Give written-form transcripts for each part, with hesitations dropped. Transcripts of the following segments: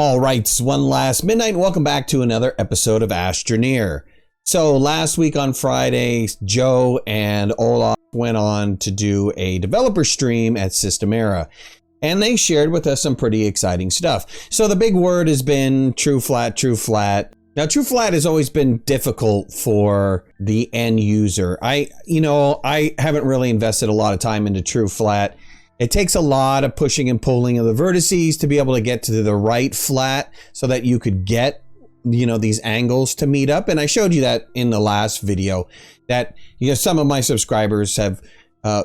All right, it's one last midnight. Welcome back to another episode of Astroneer. So last week on Friday, Joe and Olaf went on to do a developer stream at Systemera, and they shared with us some pretty exciting stuff. So the big word has been true flat, true flat. Now, true flat has always been difficult for the end user. I haven't really invested a lot of time into true flat. It takes a lot of pushing and pulling of the vertices to be able to get to the right flat so that you could get, these angles to meet up. And I showed you that in the last video that, some of my subscribers have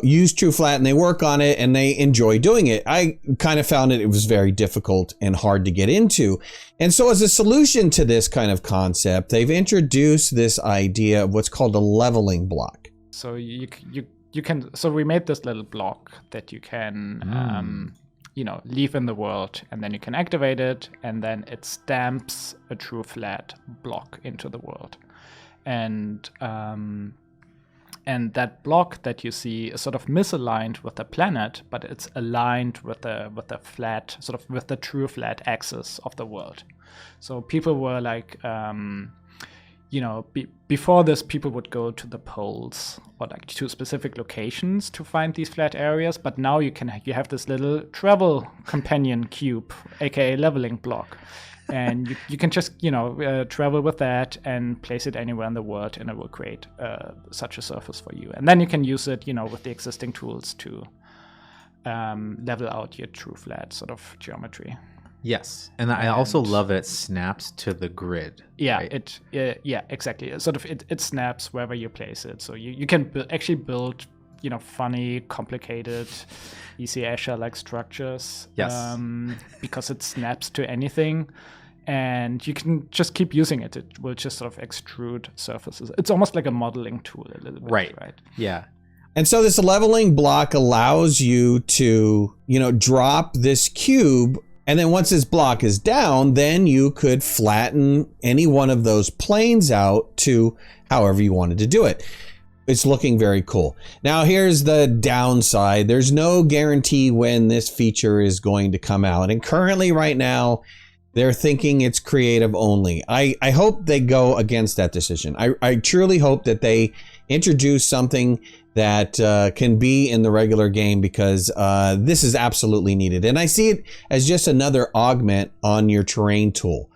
used true flat and they work on it and they enjoy doing it. I kind of found it was very difficult and hard to get into. And so as a solution to this kind of concept, they've introduced this idea of what's called a leveling block. So you can, so we made this little block that you can, leave in the world, and then you can activate it, and then it stamps a true flat block into the world. And that block that you see is sort of misaligned with the planet, but it's aligned with the flat, sort of with the true flat axis of the world. So people were like, before this, people would go to the poles or like to specific locations to find these flat areas. But now you have this little travel companion cube, aka leveling block, and you can just travel with that and place it anywhere in the world, and it will create such a surface for you. And then you can use it, with the existing tools to level out your true flat sort of geometry. Yes, and I also love that it snaps to the grid. Yeah, right? Exactly. Sort of it snaps wherever you place it. So you can actually build, funny, complicated, easy Escher-like structures. Yes. Because it snaps to anything, and you can just keep using it. It will just sort of extrude surfaces. It's almost like a modeling tool a little bit, right? Yeah. And so this leveling block allows you to, drop this cube. And then once this block is down, then you could flatten any one of those planes out to however you wanted to do it. It's looking very cool. Now, here's the downside. There's no guarantee when this feature is going to come out. And currently right now, they're thinking it's creative only. I hope they go against that decision. I truly hope that they introduce something that can be in the regular game, because this is absolutely needed. And I see it as just another augment on your terrain tool.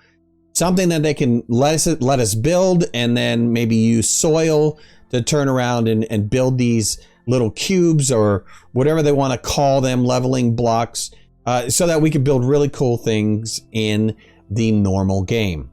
Something that they can let us build, and then maybe use soil to turn around and build these little cubes or whatever they want to call them, leveling blocks, so that we can build really cool things in the normal game.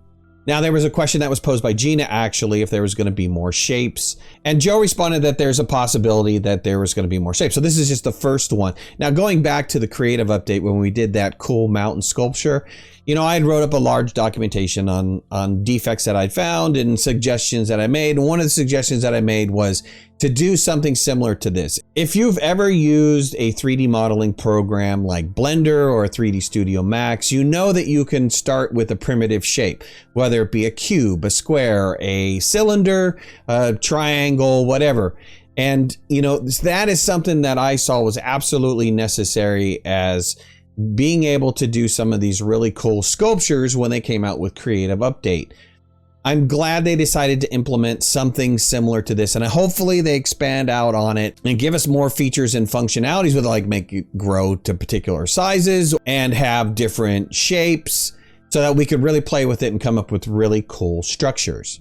Now, there was a question that was posed by Gina, actually, if there was going to be more shapes. And Joe responded that there's a possibility that there was going to be more shapes. So this is just the first one. Now, going back to the creative update when we did that cool mountain sculpture, I had wrote up a large documentation on defects that I'd found and suggestions that I made. And one of the suggestions that I made was to do something similar to this. If you've ever used a 3D modeling program like Blender or 3D Studio Max, you know that you can start with a primitive shape, whether it be a cube, a square, a cylinder, a triangle, whatever. And, that is something that I saw was absolutely necessary as being able to do some of these really cool sculptures when they came out with Creative Update. I'm glad they decided to implement something similar to this, and hopefully they expand out on it and give us more features and functionalities with, like, make it grow to particular sizes and have different shapes so that we could really play with it and come up with really cool structures.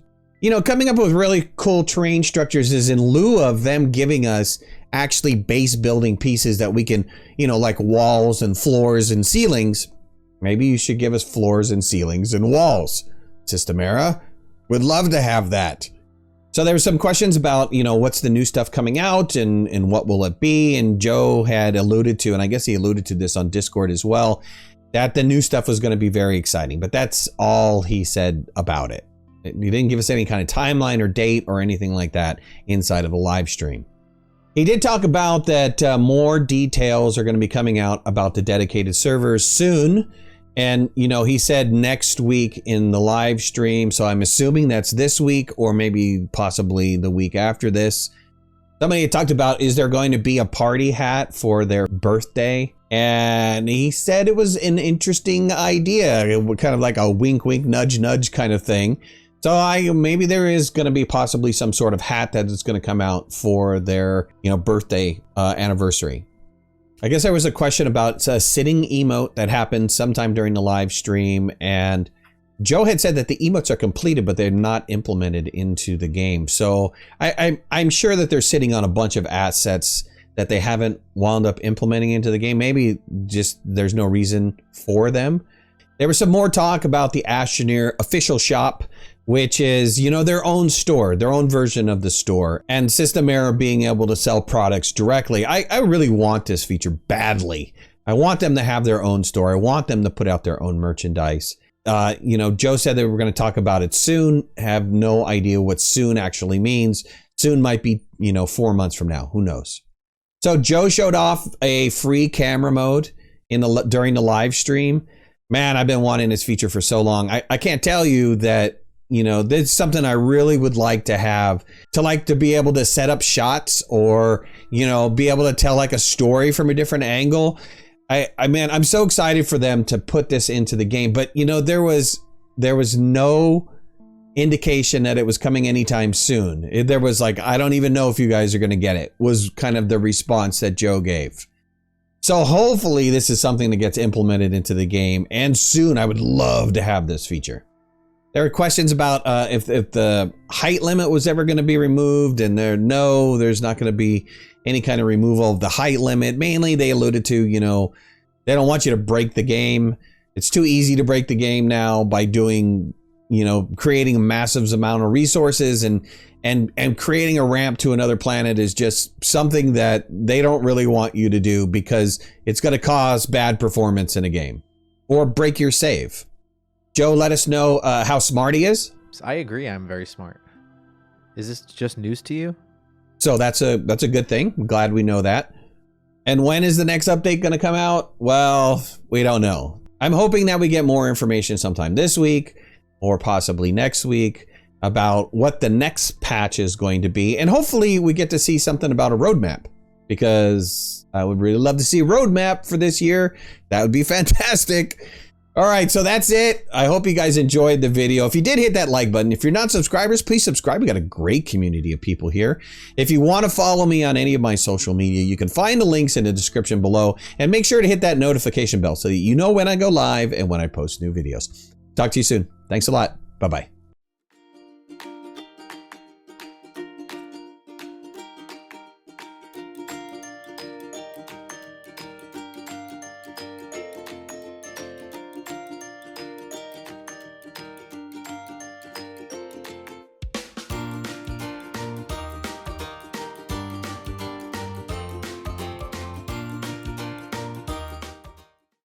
Coming up with really cool terrain structures is in lieu of them giving us actually base building pieces that we can, like walls and floors and ceilings. Maybe you should give us floors and ceilings and walls. Systemera would love to have that. So there were some questions about, what's the new stuff coming out and what will it be? And Joe had alluded to, and I guess he alluded to this on Discord as well, that the new stuff was going to be very exciting, but that's all he said about it. He didn't give us any kind of timeline or date or anything like that inside of a live stream. He did talk about that more details are going to be coming out about the dedicated servers soon. And, he said next week in the live stream. So I'm assuming that's this week or maybe possibly the week after this. Somebody had talked about, is there going to be a party hat for their birthday? And he said it was an interesting idea, it was kind of like a wink, wink, nudge, nudge kind of thing. So maybe there is going to be possibly some sort of hat that is going to come out for their, birthday anniversary. I guess there was a question about a sitting emote that happened sometime during the live stream, and Joe had said that the emotes are completed, but they're not implemented into the game. So I'm sure that they're sitting on a bunch of assets that they haven't wound up implementing into the game. Maybe just there's no reason for them. There was some more talk about the Astroneer official shop, which is, their own store, their own version of the store, and System Error being able to sell products directly. I really want this feature badly. I want them to have their own store. I want them to put out their own merchandise. Joe said they were going to talk about it soon. Have no idea what soon actually means. Soon might be, 4 months from now. Who knows? So Joe showed off a free camera mode during the live stream. Man, I've been wanting this feature for so long. I can't tell you that, this is something I really would like to have, to be able to set up shots or, be able to tell like a story from a different angle. I'm so excited for them to put this into the game, but there was no indication that it was coming anytime soon. There was like, I don't even know if you guys are going to get it, was kind of the response that Joe gave. So hopefully this is something that gets implemented into the game, and soon. I would love to have this feature. There were questions about if the height limit was ever going to be removed, and there's not going to be any kind of removal of the height limit. Mainly they alluded to, they don't want you to break the game. It's too easy to break the game now by doing, creating a massive amount of resources and creating a ramp to another planet is just something that they don't really want you to do because it's going to cause bad performance in a game or break your save. Joe, let us know how smart he is. I agree. I'm very smart. Is this just news to you? So that's a good thing. I'm glad we know that. And when is the next update going to come out? Well, we don't know. I'm hoping that we get more information sometime this week or possibly next week about what the next patch is going to be. And hopefully we get to see something about a roadmap, because I would really love to see a roadmap for this year. That would be fantastic. All right, so that's it. I hope you guys enjoyed the video. If you did, hit that like button. If you're not subscribers, please subscribe. We got a great community of people here. If you want to follow me on any of my social media, you can find the links in the description below, and make sure to hit that notification bell so that you know when I go live and when I post new videos. Talk to you soon. Thanks a lot. Bye-bye.